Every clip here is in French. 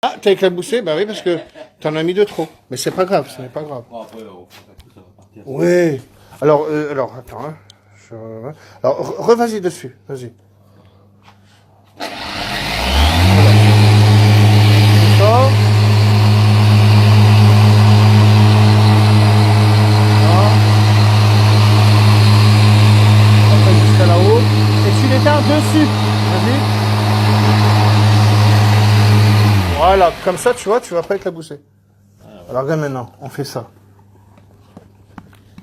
Ah, t'as éclaboussé? Bah oui, parce que t'en as mis de trop. Mais c'est pas grave, ce n'est pas grave. Bon, après, ça va partir. Oui. Alors, attends, hein. Alors, vas-y dessus, vas-y. Voilà. Après, jusqu'à là-haut. Et tu l'éteins dessus. Vas-y. Voilà, comme ça, tu vois, tu vas pas éclabousser. Ah, ouais. Alors, regarde maintenant, on fait ça.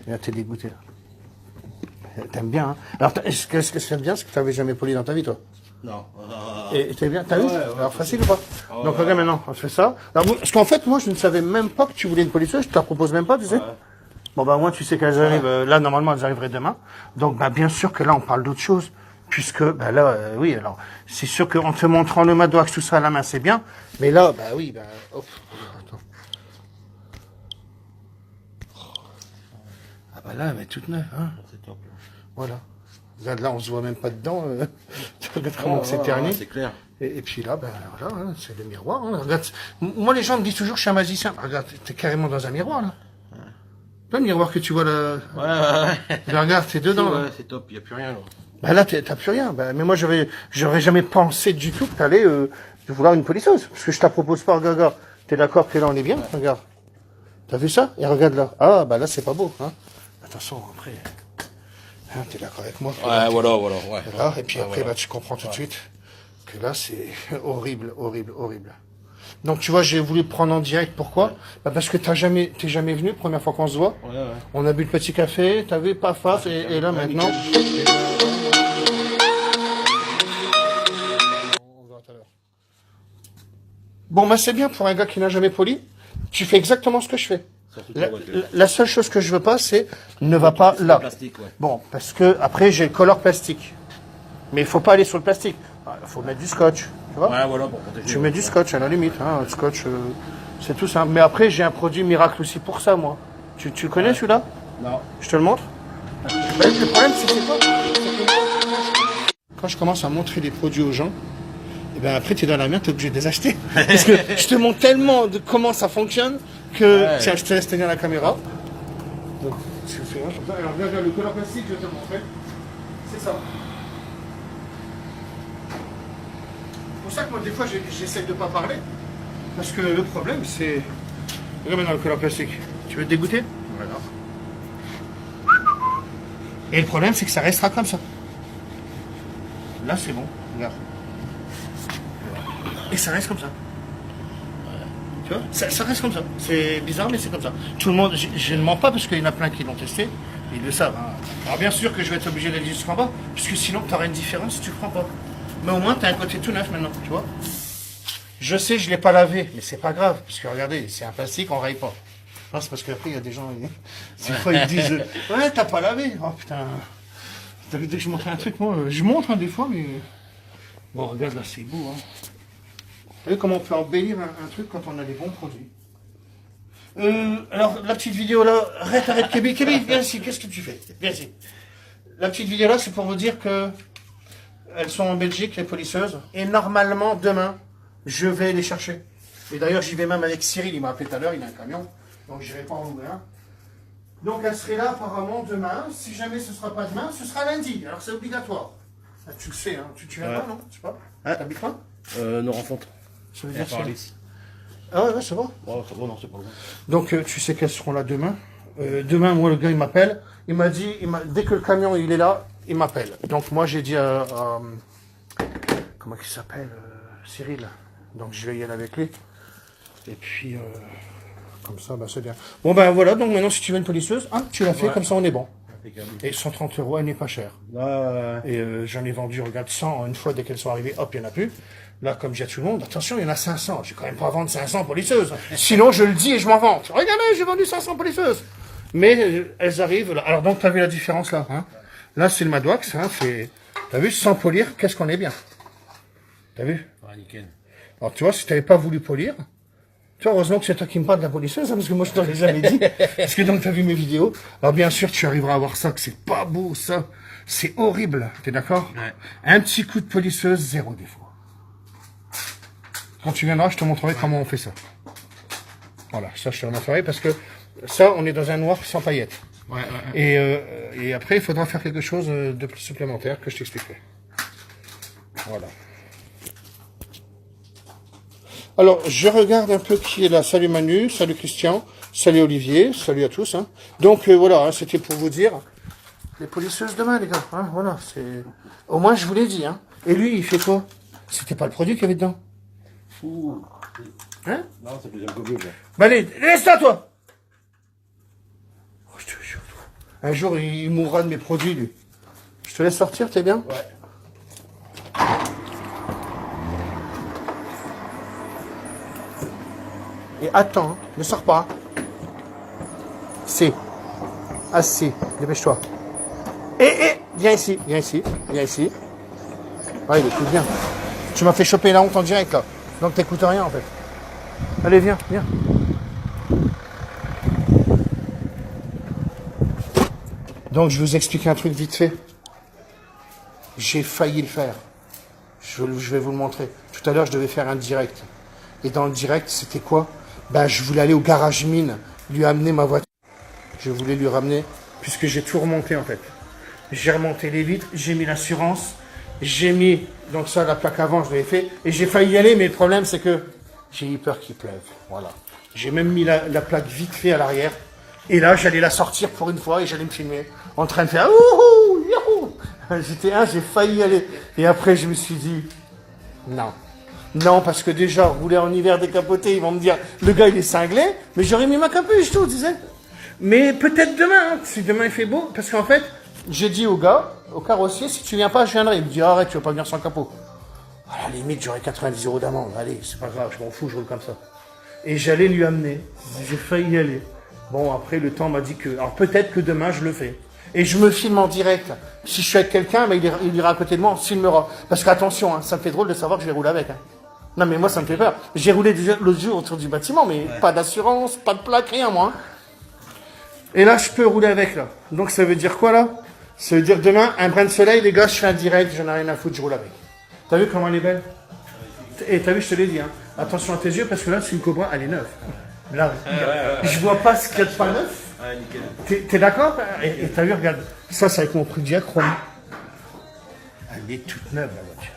Là, t'es dégoûté, là. T'aimes bien, hein. Alors, ce que c'est bien, c'est que t'avais jamais poli dans ta vie, toi. Non. Et t'es bien, t'as vu? Ouais, Alors, facile ou pas? Donc, regarde maintenant, on fait ça. Alors, parce qu'en fait, moi, je ne savais même pas que tu voulais une polisseuse, je te la propose même pas, tu sais. Bon, bah, moi, tu sais qu'elles arrivent, là, normalement, elles arriveraient demain. Donc, bah, bien sûr que là, on parle d'autre chose. Puisque, bah là, oui, alors, c'est sûr qu'en te montrant le Madwax, tout ça à la main, c'est bien. Mais là, bah oui, bah, hop, attends. Ah bah là, elle est toute neuve, hein. C'est top. Voilà. Regarde, là, on se voit même pas dedans. Tu regardes comment c'est terni. C'est clair. Et puis là, ben voilà, hein, c'est le miroir. Hein. Regarde, moi, les gens me disent toujours que je suis un magicien. Regarde, t'es carrément dans un miroir, là. Pas le miroir que tu vois là. Ouais. Ben, regarde, t'es dedans. Ouais, c'est top, il n'y a plus rien, là. Ben là, t'as plus rien. Ben, mais moi, j'aurais jamais pensé du tout que t'allais vouloir une polisseuse. Parce que je te la propose pas, regarde. T'es d'accord que là, on est bien? Regarde. T'as vu ça? Et regarde là. Ah, bah là, c'est pas beau, hein. Attention, après. Hein, t'es d'accord avec moi? Ouais, voilà. Ouais. Là, et puis après, bah, tu comprends tout de suite que là, c'est horrible. Donc, tu vois, j'ai voulu prendre en direct. Pourquoi? Bah, parce que t'es jamais venu, première fois qu'on se voit. Ouais. On a bu le petit café, t'as vu, paf, et là, maintenant. On verra tout à l'heure. Bon, bah, c'est bien pour un gars qui n'a jamais poli. Tu fais exactement ce que je fais. La seule chose que je veux pas, c'est ne va pas là. Plastique, ouais. Bon, parce que après j'ai le color plastique. Mais il faut pas aller sur le plastique. Il faut mettre du scotch, tu vois. Ouais, voilà, pour protéger. Tu mets du scotch à la limite, hein. Le scotch, c'est tout ça. Mais après j'ai un produit miracle aussi pour ça, moi. Tu le connais celui-là? Non. Je te le montre. Le problème, c'est quoi? Quand je commence à montrer les produits aux gens, et ben après tu es dans la merde, tu es obligé de les acheter. Parce que je te montre tellement de comment ça fonctionne que tiens, je te laisse tenir la caméra. Donc, tu fais un comme ça. Alors regarde le color plastique, je vais te le montrer. C'est ça. C'est pour ça que moi des fois j'essaie de pas parler. Parce que le problème c'est. Regarde maintenant le color plastique. Tu veux te dégoûter? Voilà. Et le problème c'est que ça restera comme ça. Là c'est bon, regarde. Et ça reste comme ça. Tu vois, ça reste comme ça. C'est bizarre, mais c'est comme ça. Tout le monde, je ne mens pas parce qu'il y en a plein qui l'ont testé. Ils le savent. Hein. Alors bien sûr que je vais être obligé d'aller jusqu'en bas, puisque sinon tu auras une différence si tu le prends pas. Mais au moins tu as un côté tout neuf maintenant, tu vois. Je sais, je l'ai pas lavé, mais c'est pas grave, parce que regardez, c'est un plastique, on raye pas. Non, c'est parce qu'après il y a des gens, des fois ils disent, ouais, t'as pas lavé. Oh putain. T'as vu dès que je montrais un truc, moi, je montre des fois, mais bon, regarde là, c'est beau. Hein. Vous voyez comment on peut embellir un truc quand on a des bons produits. Alors, la petite vidéo là, arrête, Kébi, viens ici, qu'est-ce que tu fais? Viens ici. La petite vidéo là, c'est pour vous dire que elles sont en Belgique, les polisseuses, et normalement, demain, je vais les chercher. Et d'ailleurs, j'y vais même avec Cyril, il m'a appelé tout à l'heure, il a un camion, donc je n'irai pas en louer un. Donc, elle serait là apparemment demain, si jamais ce ne sera pas demain, ce sera lundi, alors c'est obligatoire. Ah, tu le sais, hein, tu viens pas, non? Je sais pas. T'habites pas? Non, rencontre. Ça veut dire ça. Ah ouais, ça va. Ouais, ça va, non, c'est pas loin. Donc tu sais qu'elles seront là demain. Demain, moi, le gars, il m'appelle. Il m'a dit, dès que le camion il est là, il m'appelle. Donc moi, j'ai dit à comment il s'appelle, Cyril. Donc je vais y aller avec lui. Et puis, comme ça, bah, c'est bien. Bon, ben voilà, donc maintenant, si tu veux une polisseuse, hein, tu l'as fait, comme ça, on est bon. Et 130 €, elle n'est pas chère. Et j'en ai vendu, regarde, 100 une fois, dès qu'elles sont arrivées, hop, il n'y en a plus. Là, comme je dis à tout le monde, attention, il y en a 500. Je vais quand même pas vendre 500 polisseuses. Sinon, je le dis et je m'en vante. Regardez, j'ai vendu 500 polisseuses. Mais elles arrivent là. Alors donc, tu as vu la différence là, hein? Là, c'est le Madwax, hein, c'est... T'as vu, sans polir, qu'est-ce qu'on est bien. T'as vu? Ouais, nickel. Alors, tu vois, si tu n'avais pas voulu polir, tu vois, heureusement que c'est toi qui me parles de la polisseuse, hein, parce que moi, je t'aurais jamais dit. Parce que donc, tu as vu mes vidéos. Alors, bien sûr, tu arriveras à voir ça, que c'est pas beau, ça. C'est horrible. T'es d'accord? Ouais. Un petit coup de polisseuse, 0 défaut. Quand tu viendras, je te montrerai comment on fait ça. Voilà, ça je te le montrerai parce que ça, on est dans un noir sans paillettes. Ouais. Et après, il faudra faire quelque chose de plus supplémentaire que je t'expliquerai. Voilà. Alors, je regarde un peu qui est là. Salut Manu, salut Christian, salut Olivier, salut à tous. Hein. Donc voilà, hein, c'était pour vous dire, les polisseuses demain les gars. Hein, voilà, c'est. Au moins je vous l'ai dit. Hein. Et lui, il fait quoi? C'était pas le produit qu'il y avait dedans. Ouh. Hein? Non, c'est plus un gobelet. Bah allez, laisse-toi toi. Oh, je te jure. Un jour, il mourra de mes produits, lui. Je te laisse sortir, t'es bien? Ouais. Et attends, hein, ne sors pas. C'est. Assez, dépêche-toi. Viens ici, viens ici, viens ici. Ouais, il écoute bien. Tu m'as fait choper la honte en direct, là. Donc t'écoutes rien, en fait. Allez, viens, viens. Donc, je vous explique un truc vite fait. J'ai failli le faire. Je vais vous le montrer. Tout à l'heure, je devais faire un direct. Et dans le direct, c'était quoi? Ben, je voulais aller au garage mine, lui amener ma voiture. Je voulais lui ramener, puisque j'ai tout remonté, en fait. J'ai remonté les vitres, j'ai mis l'assurance, j'ai mis, donc ça, la plaque avant, je l'avais fait, et j'ai failli y aller, mais le problème, c'est que j'ai eu peur qu'il pleuve. Voilà. J'ai même mis la plaque vite fait à l'arrière. Et là, j'allais la sortir pour une fois et j'allais me filmer en train de faire ouhou, youhou. J'ai failli y aller. Et après, je me suis dit, non. Non, parce que déjà, rouler en hiver décapoté, ils vont me dire, le gars, il est cinglé, mais j'aurais mis ma capuche, tout, tu sais. Mais peut-être demain, hein, si demain il fait beau, parce qu'en fait, j'ai dit au gars, au carrossier, si tu viens pas, je viendrai. Il me dit, arrête, tu vas pas venir sans capot. À la limite, j'aurais 90 € d'amende. Allez, c'est pas grave, je m'en fous, je roule comme ça. Et j'allais lui amener. J'ai failli y aller. Bon, après, le temps m'a dit que... Alors, peut-être que demain, je le fais. Et je me filme en direct. Si je suis avec quelqu'un, ben, il ira à côté de moi, on se filmera. Parce qu'attention, hein, ça me fait drôle de savoir que je vais rouler avec. Hein. Non, mais moi, ça me fait peur. J'ai roulé l'autre jour autour du bâtiment, mais pas d'assurance, pas de plaque, rien, moi. Hein. Et là, je peux rouler avec, là. Donc, ça veut dire quoi, là? Ça veut dire demain, un brin de soleil, les gars, je fais un direct, j'en ai rien à foutre, je roule avec. T'as vu comment elle est belle? Et t'as vu, je te l'ai dit, hein. Attention à tes yeux, parce que là, c'est une Cobra, elle est neuve. Là, je vois pas ce qu'il y a de pas neuf. Ouais, nickel. T'es d'accord? Et t'as vu, regarde, ça, c'est avec mon prix diachrome. Elle est toute neuve, la voiture.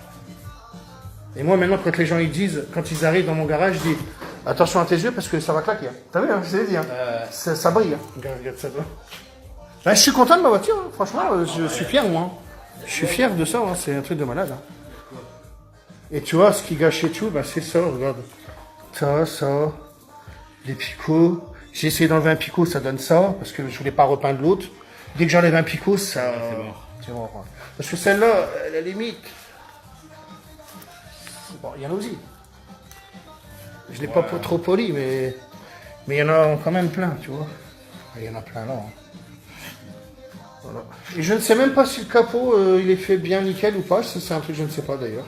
Et moi, maintenant, quand les gens ils disent, quand ils arrivent dans mon garage, je dis, attention à tes yeux, parce que ça va claquer. Hein. T'as vu, hein, je te l'ai dit, hein. Ça brille. Hein. Regarde ça. Ben, je suis content de ma voiture, hein. Franchement, je suis fier, moi. Hein. Je suis fier de ça, hein. C'est un truc de malade. Hein. Et tu vois, ce qui gâchait tout, ben, c'est ça, regarde. Ça, les picots. J'ai essayé d'enlever un picot, ça donne ça, parce que je voulais pas repeindre l'autre. Dès que j'enlève un picot, ça... c'est mort. Hein. Parce que celle-là, à la limite... Bon, il y en a aussi. Je l'ai pas trop poli, mais il y en a quand même plein, tu vois. Il y en a plein là. Hein. Voilà. Et je ne sais même pas si le capot, il est fait bien nickel ou pas. C'est un truc que je ne sais pas d'ailleurs.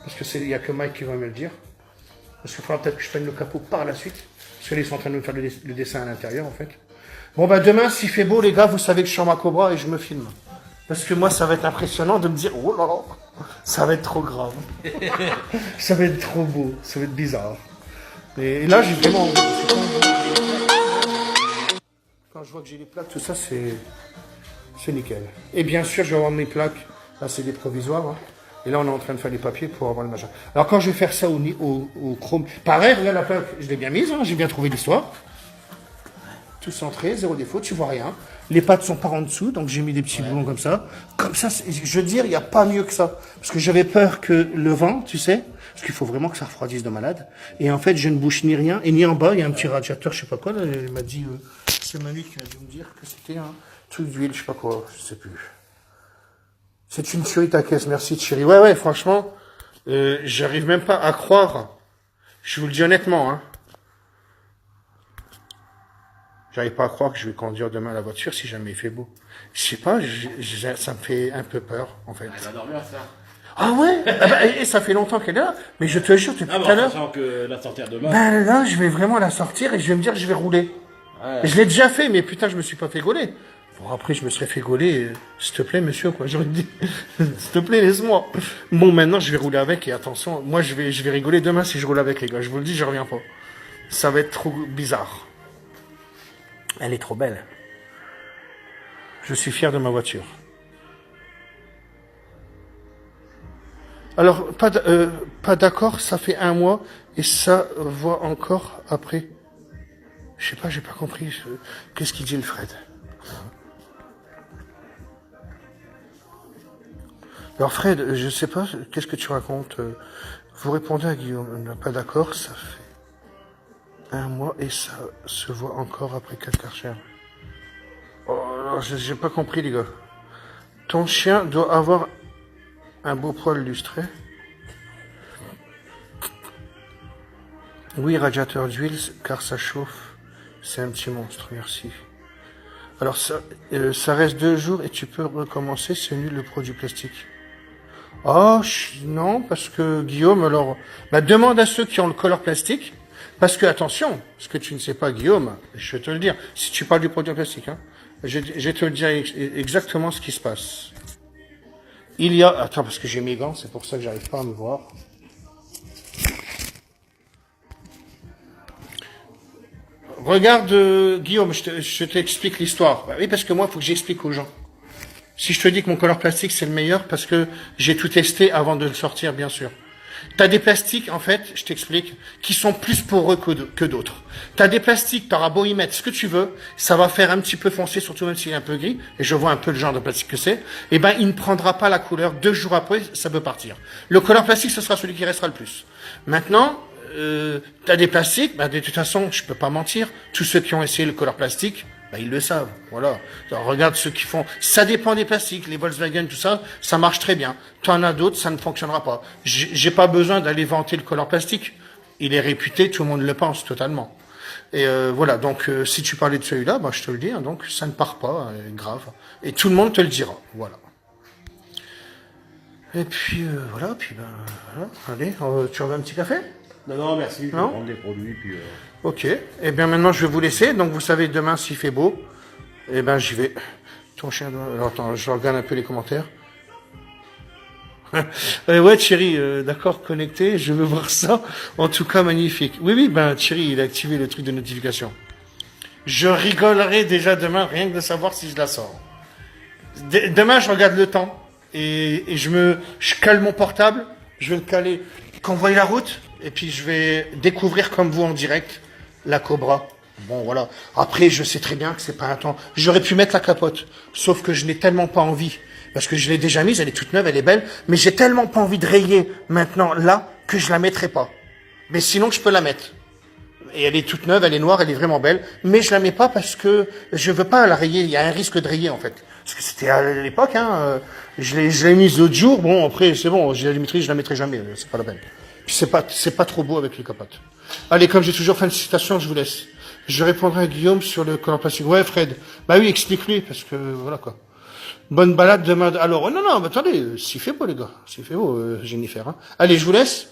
Parce que il n'y a que Mike qui va me le dire. Parce qu'il faudra peut-être que je prenne le capot par la suite. Parce que là, ils sont en train de me faire le dessin à l'intérieur, en fait. Bon, bah demain, s'il fait beau, les gars, vous savez que je suis en ma Cobra et je me filme. Parce que moi, ça va être impressionnant de me dire, oh là là, ça va être trop grave. Ça va être trop beau, ça va être bizarre. Et là, j'ai vraiment envie. Quand je vois que j'ai les plaques, tout ça, c'est nickel. Et bien sûr, je vais avoir mes plaques. Là, c'est des provisoires. Hein. Et là, on est en train de faire les papiers pour avoir le machin. Alors, quand je vais faire ça au chrome, pareil, regarde la plaque, je l'ai bien mise, hein, j'ai bien trouvé l'histoire. Tout centré, zéro défaut, tu vois rien. Les pattes sont par en dessous, donc j'ai mis des petits boulons comme ça. Comme ça, je veux dire, il n'y a pas mieux que ça. Parce que j'avais peur que le vent, tu sais, parce qu'il faut vraiment que ça refroidisse de malade. Et en fait, je ne bouge ni rien. Et ni en bas, il y a un petit radiateur, je sais pas quoi. Là, il m'a dit, c'est Manu qui a dû me dire que c'était un truc d'huile, je sais pas quoi, je sais plus. C'est une tuerie ta caisse, merci Thierry. Ouais, franchement, j'arrive même pas à croire. Je vous le dis honnêtement, hein. J'arrive pas à croire que je vais conduire demain la voiture si jamais il fait beau. Je sais pas, ça me fait un peu peur, en fait. Elle va dormir, ça. Ah ouais? Ah bah, et ça fait longtemps qu'elle est là, mais je te jure, depuis tout à l'heure. Sachant que la sortir demain. Ben là, je vais vraiment la sortir et je vais me dire que je vais rouler. Ouais. Je l'ai déjà fait, mais putain, je me suis pas fait gauler. Bon, après, je me serais fait gauler. S'il te plaît, monsieur, quoi. J'aurais dit, s'il te plaît, laisse-moi. Bon, maintenant, je vais rouler avec et attention, moi, je vais rigoler demain si je roule avec, les gars. Je vous le dis, je reviens pas. Ça va être trop bizarre. Elle est trop belle. Je suis fier de ma voiture. Alors, pas d'accord, ça fait 1 mois et ça voit encore après. Je sais pas, j'ai pas compris. Qu'est-ce qu'il dit le Fred? Alors Fred, je sais pas, qu'est-ce que tu racontes? Vous répondez à Guillaume, pas d'accord, ça fait 1 mois et ça se voit encore après 4 Karcher. Oh, j'ai pas compris les gars. Ton chien doit avoir un beau poil lustré. Oui, radiateur d'huile, car ça chauffe. C'est un petit monstre, merci. Alors ça reste 2 jours et tu peux recommencer, c'est nul le produit plastique. Oh, non, parce que Guillaume, alors, bah, demande à ceux qui ont le color plastique, parce que, attention, ce que tu ne sais pas, Guillaume, je vais te le dire, si tu parles du produit plastique, hein, je vais te le dire exactement ce qui se passe. Il y a, attends, parce que j'ai mes gants, c'est pour ça que j'arrive pas à me voir. Regarde, Guillaume, je t'explique l'histoire. Bah oui, parce que moi, il faut que j'explique aux gens. Si je te dis que mon color plastique c'est le meilleur, parce que j'ai tout testé avant de le sortir, bien sûr. T'as des plastiques, en fait, je t'explique, qui sont plus poreux que d'autres. T'as des plastiques, t'auras beau y mettre ce que tu veux, ça va faire un petit peu foncé, surtout même s'il est un peu gris, et je vois un peu le genre de plastique que c'est, et ben, il ne prendra pas la couleur. 2 jours après, ça peut partir. Le color plastique, ce sera celui qui restera le plus. Maintenant, t'as des plastiques, bah, de toute façon, je peux pas mentir, tous ceux qui ont essayé le color plastique, bah, ils le savent, voilà. Alors, regarde ceux qui font, ça dépend des plastiques, les Volkswagen, tout ça, ça marche très bien. T'en as d'autres, ça ne fonctionnera pas. J'ai pas besoin d'aller vanter le color plastique. Il est réputé, tout le monde le pense, totalement. Et voilà, donc si tu parlais de celui-là, bah, je te le dis, hein, donc ça ne part pas, grave. Et tout le monde te le dira, voilà. Et puis voilà, puis ben voilà. Allez, tu veux un petit café? Non, merci, je vais Non prendre des produits, puis... Ok. Eh bien, maintenant, je vais vous laisser. Donc, vous savez, demain, s'il fait beau, eh ben, j'y vais. Ton chien doit... Alors, attends, je regarde un peu les commentaires. Ouais, Thierry, d'accord, connecté, je veux voir ça. En tout cas, magnifique. Oui, oui, ben, Thierry, il a activé le truc de notification. Je rigolerai déjà demain, rien que de savoir si je la sors. Demain, je regarde le temps. Et je cale mon portable. Je vais le caler quand on voit la route. Et puis, je vais découvrir comme vous en direct la Cobra. Bon, voilà. Après, je sais très bien que c'est pas un temps. J'aurais pu mettre la capote. Sauf que je n'ai tellement pas envie. Parce que je l'ai déjà mise, elle est toute neuve, elle est belle. Mais j'ai tellement pas envie de rayer maintenant là que je la mettrai pas. Mais sinon, je peux la mettre. Et elle est toute neuve, elle est noire, elle est vraiment belle. Mais je la mets pas parce que je veux pas la rayer. Il y a un risque de rayer, en fait. Parce que c'était à l'époque, hein. Je l'ai mise l'autre jour. Bon, après, c'est bon. Je la mettrai jamais. C'est pas la peine. Puis c'est pas trop beau avec les capotes. Allez, comme j'ai toujours fait une citation, je vous laisse. Je répondrai à Guillaume sur le color plastique. Ouais, Fred. Bah oui, explique-lui, parce que, voilà, quoi. Bonne balade demain. Alors, non, non, attendez, s'il fait beau, les gars. S'il fait beau, Jennifer, hein. Allez, je vous laisse.